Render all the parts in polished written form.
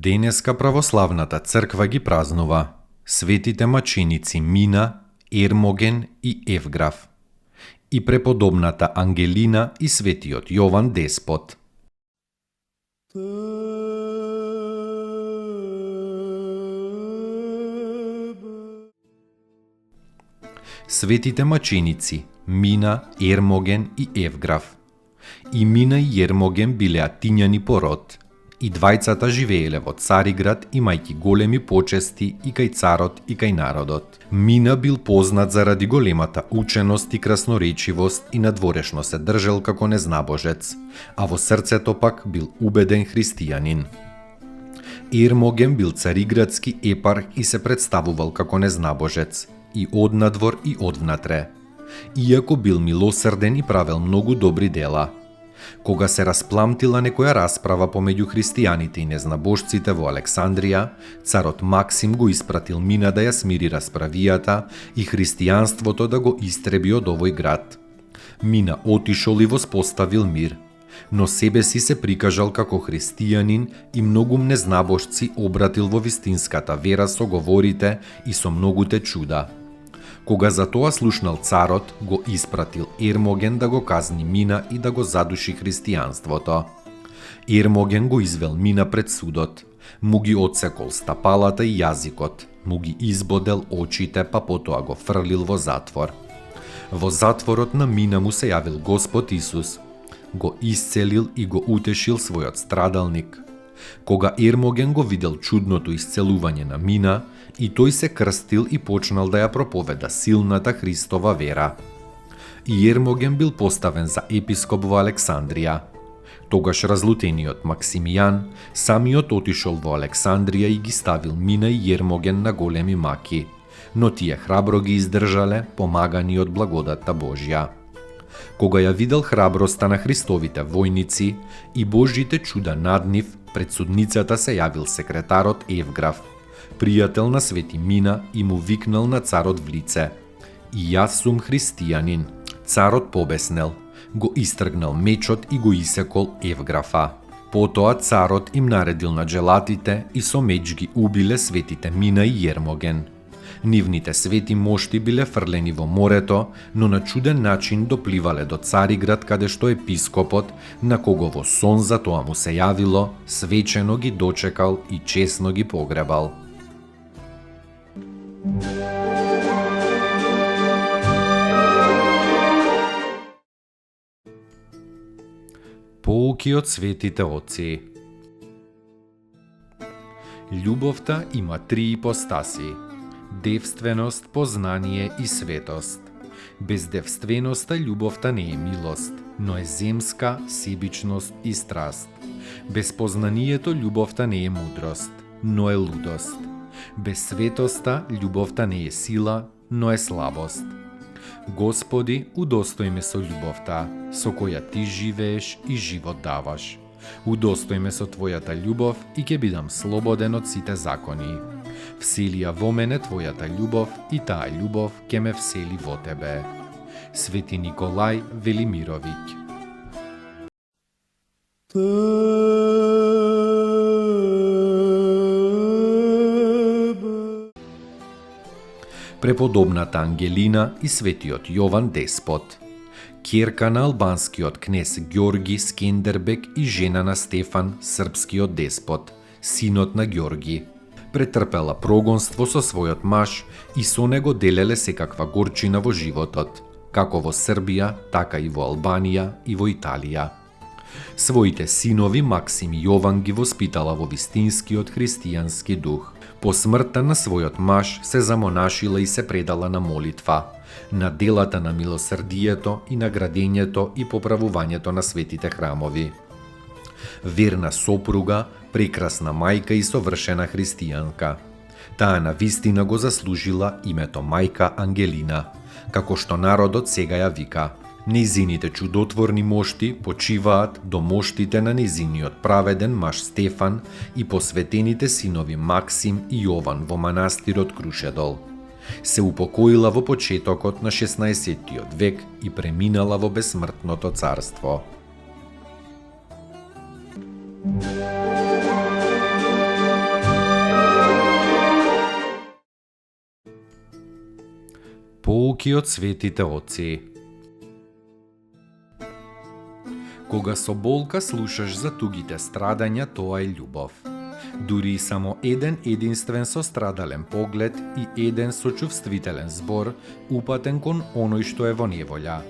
Денеска православната црква ги празнува светите маченици Мина, Ермоген и Евграф и преподобната Ангелина и светиот Јован Деспот. Светите маченици Мина, Ермоген и Евграф. И Мина и Ермоген биле атињани по род. И двајцата живееле во Цариград, имајќи големи почести и кај царот и кај народот. Мина бил познат заради големата ученост и красноречивост и надворешно се држал како незнабожец, а во срцето пак бил убеден христијанин. Ермоген бил цариградски епарх и се представувал како незнабожец, и однадвор и одвнатре. Иако бил милосрден и правел многу добри дела. Кога се распламтила некоја расправа помеѓу христијаните и незнабожците во Александрија, царот Максим го испратил Мина да ја смири расправијата и христијанството да го истреби од овој град. Мина отишол и воспоставил мир, но себе си се прикажал како христијанин и многу незнабожци обратил во вистинската вера со говорите и со многуте чуда. Кога за тоа слушнал царот, го испратил Ермоген да го казни Мина и да го задуши христијанството. Ермоген го извел Мина пред судот, му ги отсекол стапалата и јазикот, му ги избодел очите, па потоа го фрлил во затвор. Во затворот на Мина му се јавил Господ Исус, го исцелил и го утешил својот страдалник. Кога Ермоген го видел чудното исцелување на Мина, и тој се крстил и почнал да ја проповеда силната Христова вера. И Ермоген бил поставен за епископ во Александрија. Тогаш разлутениот Максимијан самиот отишол во Александрија и ги ставил Мина и Ермоген на големи маки, но тие храбро ги издржале, помагани од благодатта Божја. Кога ја видел храброста на Христовите војници и Божјите чуда над нив, пред судницата се јавил секретарот Евграф, пријател на свети Мина, и му викнал на царот в лице: „И јас сум христијанин." Царот побеснел, го истргнал мечот и го исекол Евграфа. Потоа царот им наредил на джелатите и со меч ги убиле светите Мина и Ермоген. Нивните свети мошти биле фрлени во морето, но на чуден начин допливале до Цариград, каде што епископот, на кого во сон за тоа му се јавило, свечено ги дочекал и чесно ги погребал. Поуки од светите отци. Љубовта има три ипостаси: девственост, познание и светост. Без девственоста љубовта не е милост, но е земска, себичност и страст. Без познанието љубовта не е мудрост, но е лудост. Без светоста љубовта не е сила, но е слабост. Господи, удостој ме со љубовта, со која Ти живееш и живот даваш. Удостој ме со Твојата љубов и ќе бидам слободен од сите закони. Всели ја во мене Твојата љубов и таа љубов ќе ме всели во Тебе. Свети Николај Велимировиќ. Преподобната Ангелина и светиот Јован Деспот. Ќерка на албанскиот кнез Ѓорги Скендербек и жена на Стефан, српскиот деспот, синот на Ѓорги. Претрпела прогонство со својот маж и со него делеле секаква горчина во животот, како во Србија, така и во Албанија и во Италија. Своите синови Максим и Јован ги воспитала во вистинскиот христијански дух. По смртта на својот маж се замонашила и се предала на молитва, на делата на милосрдието и на градењето и поправувањето на светите храмови. Верна сопруга, прекрасна мајка и совршена христијанка. Таа на вистина го заслужила името мајка Ангелина, како што народот сега ја вика. Нејзините чудотворни мошти почиваат до моштите на нејзиниот праведен маж Стефан и посветените синови Максим и Јован во манастирот Крушедол. Се упокоила во почетокот на 16 век и преминала во бесмртното царство. Поуки од светите отци. Кога со болка слушаш за тугите страдања, тоа е љубов. Дури и само еден единствен сострадален поглед и еден сочувствителен збор упатен кон оној што е во неволја.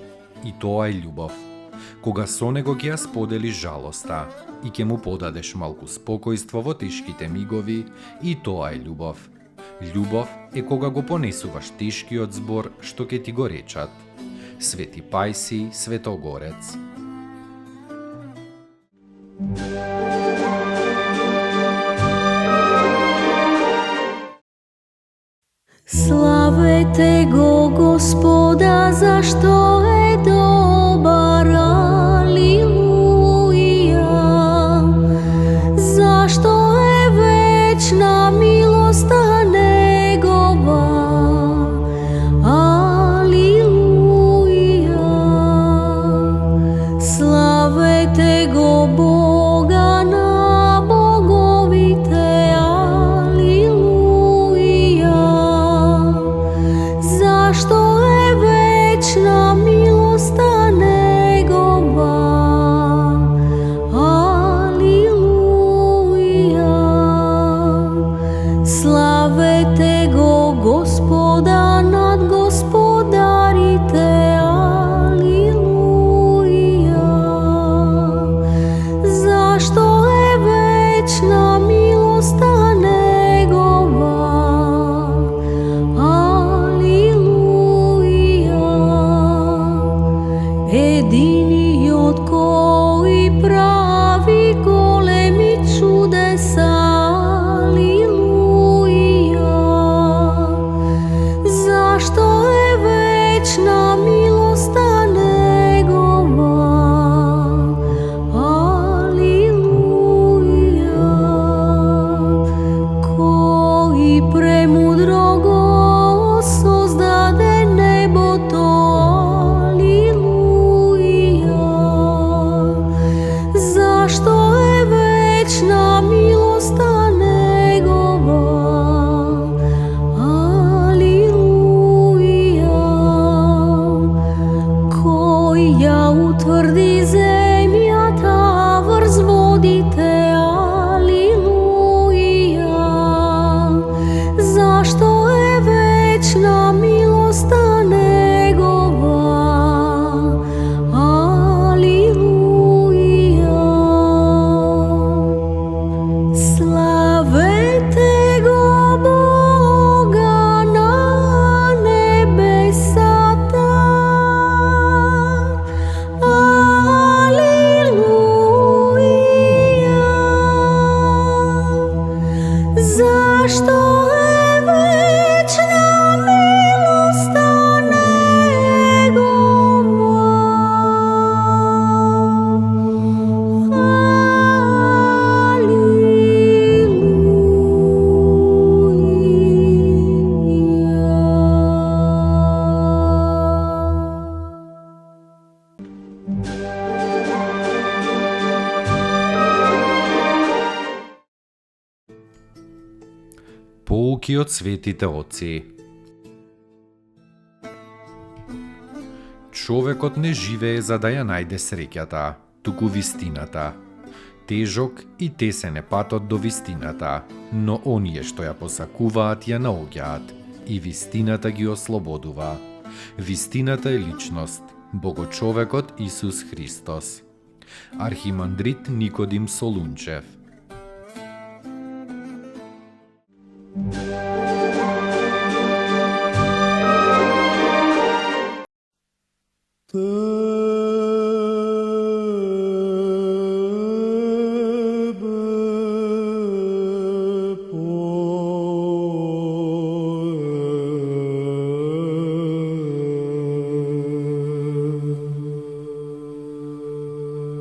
И тоа е љубов. Кога со него ќе ја споделиш жалоста и ќе му подадеш малку спокојство во тешките мигови, и тоа е љубов. Љубов е кога го понесуваш тешкиот збор што ќе ти го речат. Свети Пајсий Светогорец. Славете го Господа, зашто е добар, алилуја. Зашто е вечна милоста негова, алилуја. Славете го Бога на боговите, алилуја. Зашто е вечна милоста негова, алилуја. Славете го Господа над господарите, алилуја. Зашто е вечна милоста негова, единиот кој прави големи чудеса, алилуја. Зашто е вечна милоста негова, алилуја. Кој премудро го создаде небото, зашто е вечна милоста негова, алилуја. Кој ја утврди земјата врз водите, алилуја. Зашто е вечна милоста негова, алилуја. Славете го Бога на небесата, алилуја. Зашто е вечна милоста Поуки од светите отци. Човекот не живее за да ја најде среќата, туку вистината. Тежок и тесен е патот до вистината, но оние што ја посакуваат ја наоѓаат и вистината ги ослободува. Вистината е личност, Богочовекот Исус Христос. Архимандрит Никодим Солунчев.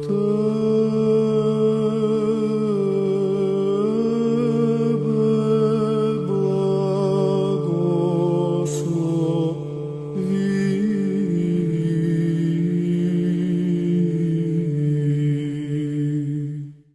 to